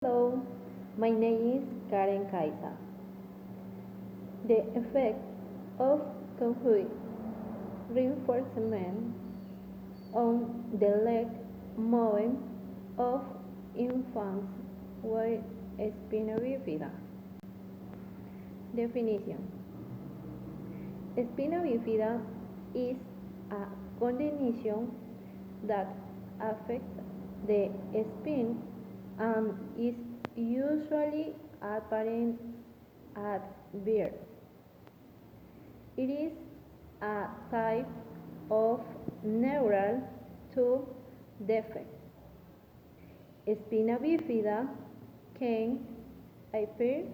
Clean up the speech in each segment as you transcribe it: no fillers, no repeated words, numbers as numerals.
Hello, my name is Karen Kaisa. The effect of conjugate reinforcement on the leg movement of infants with spina bifida. Definition: Spina bifida is a condition that affects the spine and is usually apparent at birth. It is a type of neural tube defect. Spina bifida can appear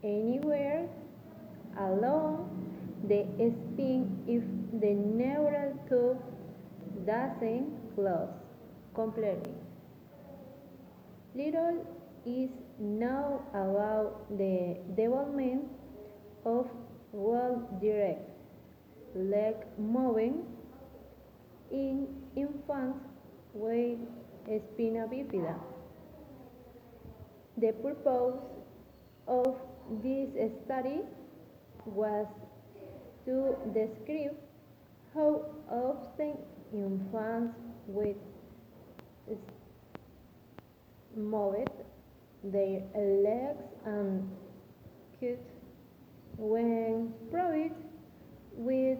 anywhere along the spine if the neural tube doesn't close completely. Little is known about the development of well-directed leg movement in infants with spina bifida. The purpose of this study was to describe how often infants with moved their legs and feet when provided with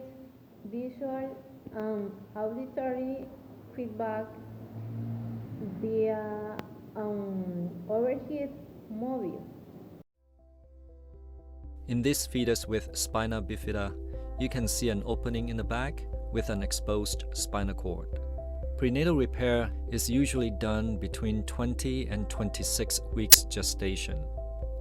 visual and auditory feedback via an overhead mobile. In this fetus with spina bifida, you can see an opening in the back with an exposed spinal cord. Prenatal repair is usually done between 20 and 26 weeks gestation.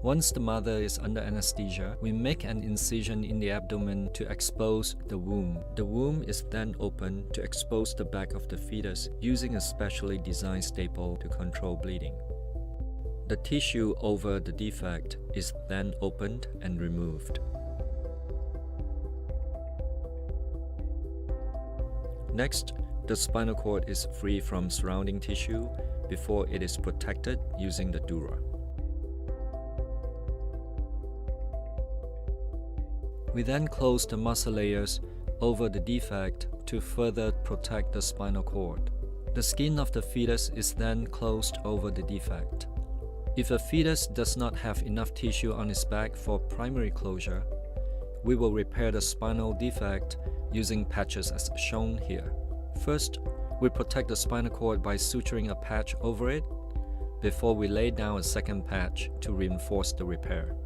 Once the mother is under anesthesia, we make an incision in the abdomen to expose the womb. The womb is then opened to expose the back of the fetus using a specially designed staple to control bleeding. The tissue over the defect is then opened and removed. Next, the spinal cord is free from surrounding tissue before it is protected using the dura. We then close the muscle layers over the defect to further protect the spinal cord. The skin of the fetus is then closed over the defect. If a fetus does not have enough tissue on its back for primary closure, we will repair the spinal defect using patches as shown here. First, we protect the spinal cord by suturing a patch over it before we lay down a second patch to reinforce the repair.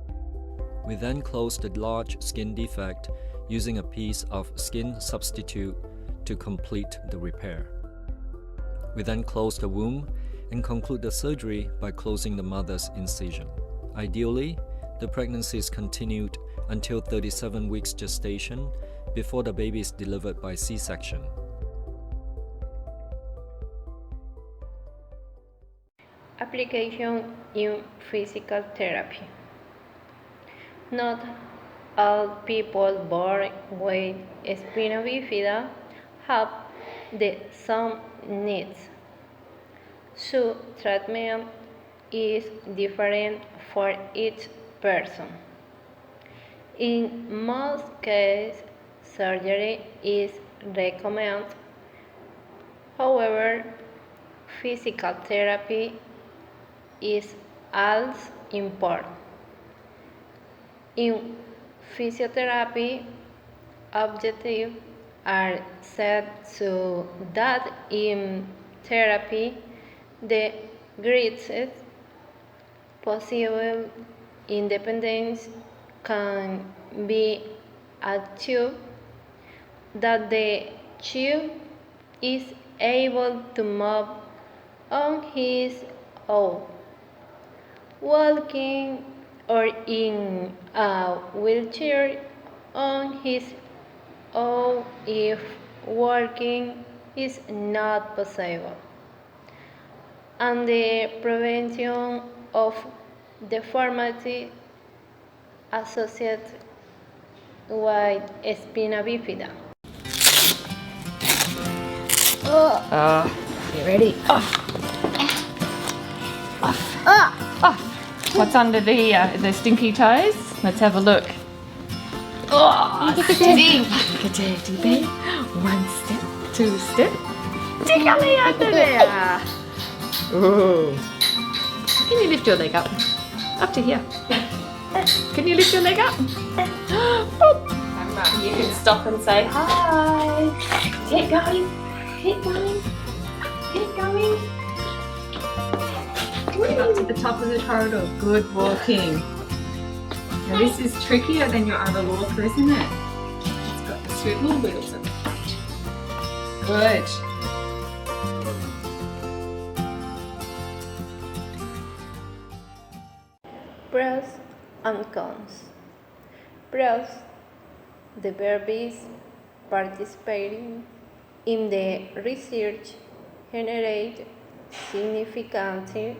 We then close the large skin defect using a piece of skin substitute to complete the repair. We then close the womb and conclude the surgery by closing the mother's incision. Ideally, the pregnancy is continued until 37 weeks gestation before the baby is delivered by C-section. Application in physical therapy. Not all people born with spina bifida have the same needs, so treatment is different for each person. In most cases, surgery is recommended. However, physical therapy is also important. In physiotherapy, objectives are set so that in therapy, the greatest possible independence can be achieved, that the child is able to move on his own, walking or in a wheelchair on his own if walking is not possible, and the prevention of deformity associated with spina bifida. You ready? Oh, what's under the stinky toes? Let's have a look. Oh, stink! Look at Daddy Bear. 1 step, 2 step. Tickly under there. Oh. Can you lift your leg up? Up to here. Can you lift your leg up? You can stop and say hi. Keep going. Keep going. Keep going. Up to the top of the corridor. Good walking. Now this is trickier than your other walker, isn't it? It's got the swivel wheels in it. Good. Pros and cons. Pros: the babies participating in the research generate significantly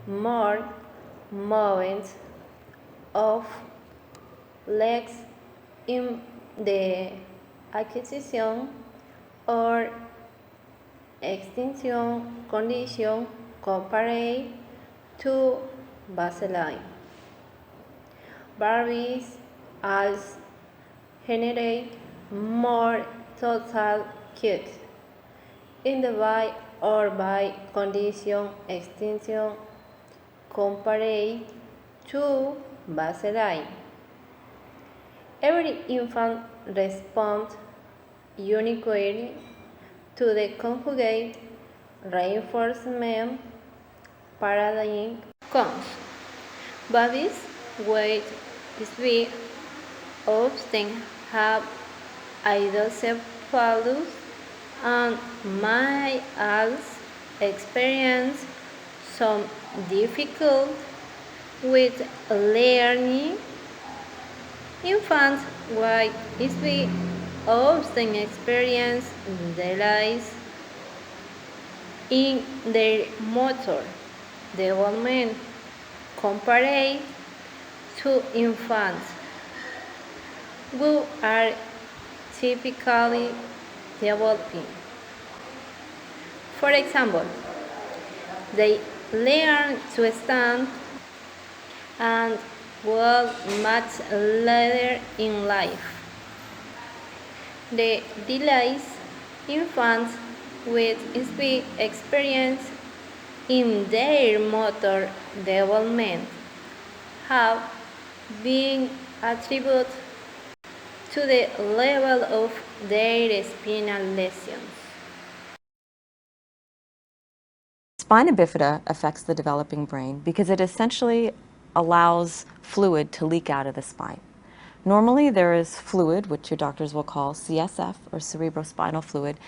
more movements of legs in the acquisition or extinction condition compared to baseline. Barbies also generate more total cues in the by or by condition extinction compared to baseline. Every infant responds uniquely to the conjugate reinforcement paradigm. Cons: babies with SB often have hydrocephalus and may also experience some difficulty with learning. Infants with SB often experience delays in their motor development compared to infants who are typically developing. For example, they learn to stand and walk much later in life. The delays infants with SB experience in their motor development have been attributed to the level of their spinal lesions. Spina bifida affects the developing brain because it essentially allows fluid to leak out of the spine. Normally there is fluid, which your doctors will call CSF or cerebrospinal fluid,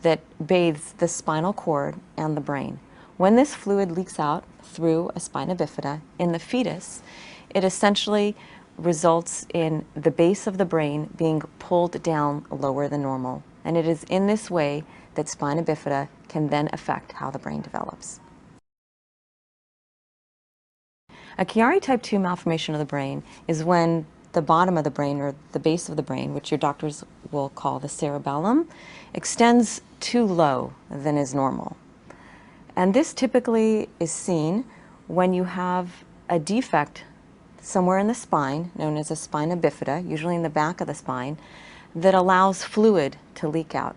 that bathes the spinal cord and the brain. When this fluid leaks out through a spina bifida in the fetus, it essentially results in the base of the brain being pulled down lower than normal. And it is in this way that spina bifida can then affect how the brain develops. A Chiari type 2 malformation of the brain is when the bottom of the brain, or the base of the brain, which your doctors will call the cerebellum, extends too low than is normal. And this typically is seen when you have a defect somewhere in the spine, known as a spina bifida, usually in the back of the spine, that allows fluid to leak out.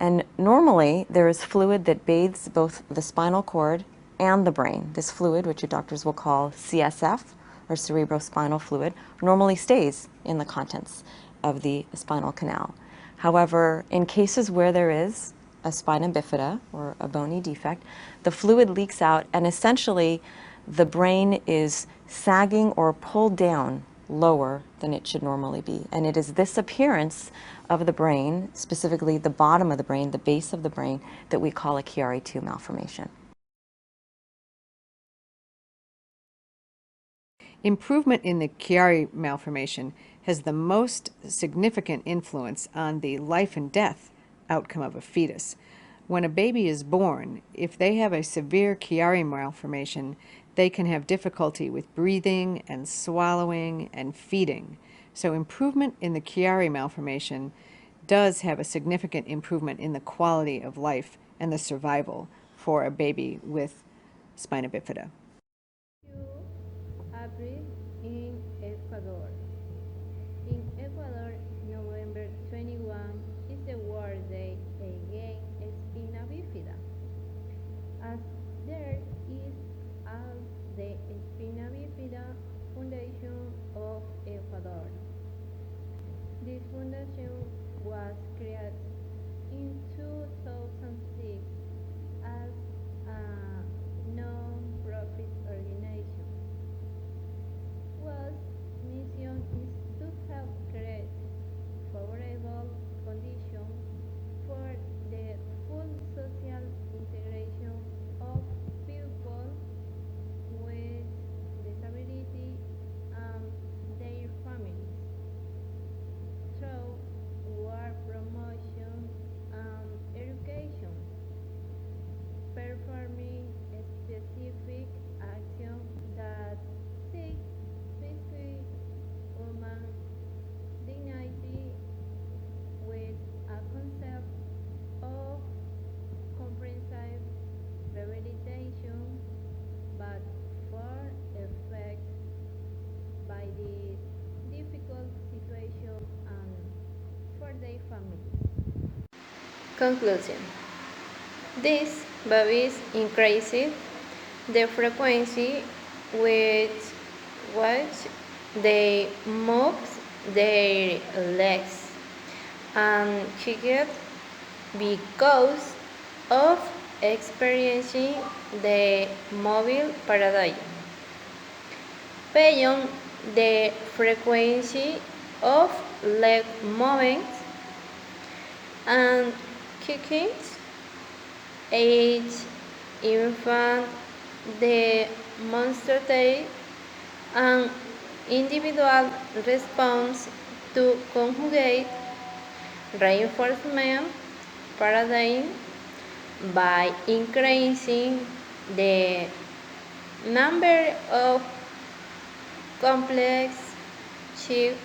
And normally there is fluid that bathes both the spinal cord and the brain. This fluid, which your doctors will call CSF, or cerebrospinal fluid, normally stays in the contents of the spinal canal. However, in cases where there is a spina bifida, or a bony defect, the fluid leaks out and essentially the brain is sagging or pulled down lower than it should normally be. And it is this appearance of the brain, specifically the bottom of the brain, the base of the brain, that we call a Chiari 2 malformation. Improvement in the Chiari malformation has the most significant influence on the life and death outcome of a fetus. When a baby is born, if they have a severe Chiari malformation, they can have difficulty with breathing and swallowing and feeding. So improvement in the Chiari malformation does have a significant improvement in the quality of life and the survival for a baby with spina bifida. Conclusion. These babies increased the frequency with which they move their legs and kicked because of experiencing the mobile paradigm. Beyond the frequency of leg movements and kickings, each infant demonstrated an individual response to conjugate reinforcement paradigm by increasing the number of complex shifts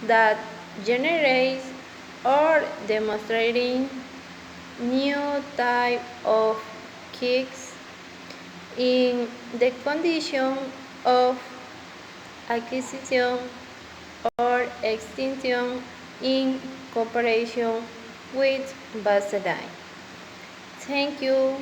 that generates or demonstrating new type of kicks in the condition of acquisition or extinction in cooperation with baseline. Thank you.